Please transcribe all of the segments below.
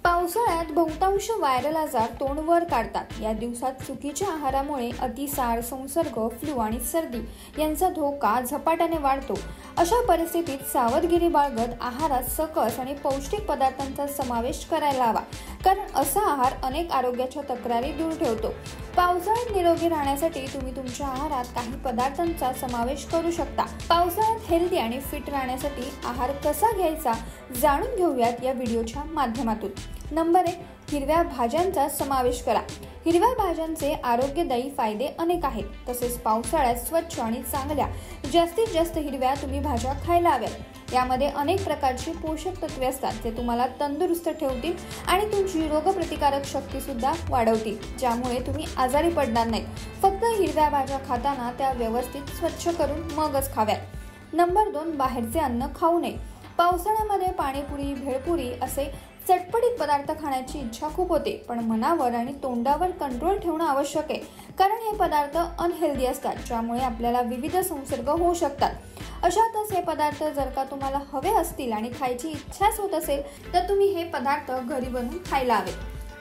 पावसाळ्यात बहुतांश व्हायरल आजार तोंड वर काढतात। या दिवसात चुकीच्या आहारामुळे अतिसार, संसर्ग, फ्लू आणि सर्दी यांचा धोका झपाट्याने वाढतो। अशा परिस्थितीत सावधगिरी बाळगत आहारात सकस आणि पौष्टिक पदार्थांचा समावेश करायला हवा, कारण असा आहार अनेक आरोग्याच्या तक्रारी दूर ठेवतो। पावसाळ्यात निरोगी राहण्यासाठी तुम्ही तुमच्या आहारात काही पदार्थांचा समावेश करू शकता। पावसाळ्यात हेल्दी आणि फिट राहण्यासाठी आहार कसा घ्यायचा जाणून घेऊयात या व्हिडिओच्या माध्यमातून। नंबर 1, हिरव्या भाज्यांचा समावेश करा। हिरव्या भाज्यांचे आरोग्यदायी फायदे अनेक आहेत। तसेच पावसाळ्यात स्वच्छ आणि चांगल्या जास्तीत जास्त हिरव्या तुम्ही भाज्या खायला हव्यात। यामध्ये अनेक प्रकारची पोषक तत्वे असतात, जे तुम्हाला तंदुरुस्त ठेवतील आणि तुमची रोगप्रतिकारक शक्ती सुद्धा वाढवतील, ज्यामुळे तुम्ही आजारी पडणार नाही। फक्त हिरव्या भाज्या खाताना त्या व्यवस्थित स्वच्छ करून मगच खाव्यात। नंबर 2, बाहेरचे अन्न खाऊ नये। पावसाळ्यामध्ये पाणीपुरी, भेळपुरी असे चटपटीत पदार्थ खाण्याची इच्छा खूप होते, पण मनावर आणि तोंडावर कंट्रोल ठेवणं आवश्यक आहे, कारण हे पदार्थ अनहेल्दी असतात, ज्यामुळे आपल्याला विविध संसर्ग होऊ शकतात। अशातच हे पदार्थ जर का तुम्हाला हवे असतील आणि खायची इच्छाच होत असेल तर तुम्ही हे पदार्थ घरी बनवून खायला हवे।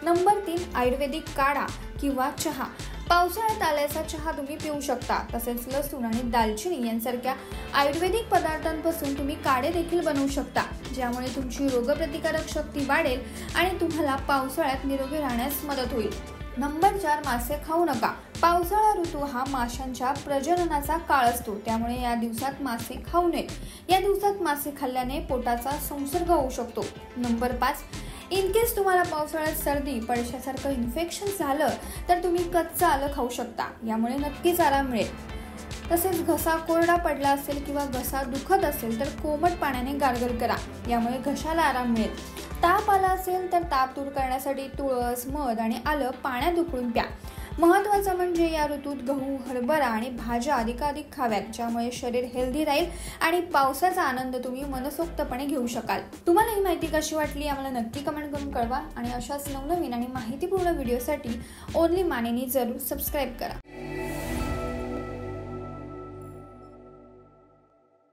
नंबर 3, आयुर्वेदिक काढा किंवा चहा। पावसाळ्यात आल्याचा चहा तुम्ही पिऊ शकता। तसेच लसूण आणि दालचिनी यांसारख्या आयुर्वेदिक पदार्थांपासून तुम्ही काढे देखील बनवू शकता, ज्यामुळे तुमची रोगप्रतिकारक शक्ती वाढेल आणि तुम्हाला पावसाळ्यात निरोगी राहण्यास मदत होईल। नंबर 4, मासे खाऊ नका। पावसाळा ऋतू हा माशांच्या प्रजननाचा काळ असतो, त्यामुळे या दिवसात मासे खाऊ नये। या दिवसात मासे खाल्ल्याने पोटाचा संसर्ग होऊ शकतो। नंबर 5, इन केस तुम्हाला पावसाळ्यात सर्दी, पडशासारखं इन्फेक्शन झालं तर तुम्ही कच्चं आलं खाऊ शकता। यामुळे नक्कीच आराम मिळेल। तसेच घसा कोरडा पडला असेल किंवा घसा दुखत असेल तर कोमट पाण्याने गार्गल करा, यामुळे घशाला आराम मिळेल। ताप आला असेल तर ताप दूर करण्यासाठी तुळस, मध आणि आलं पाण्यात उकळून प्या। महत्त्वाचं म्हणजे या ऋतूत गहू, हरभरा आणि भाज्या अधिकाधिक खाव्यात, ज्यामुळे शरीर हेल्दी राहील आणि पावसाचा आनंद तुम्ही मनसोक्तपणे घेऊ शकाल। तुम्हाला ही माहिती कशी वाटली आम्हाला नक्की कमेंट करून कळवा आणि अशाच नवनवीन आणि माहितीपूर्ण व्हिडिओसाठी ओनली मानेनी जरूर सबस्क्राईब करा।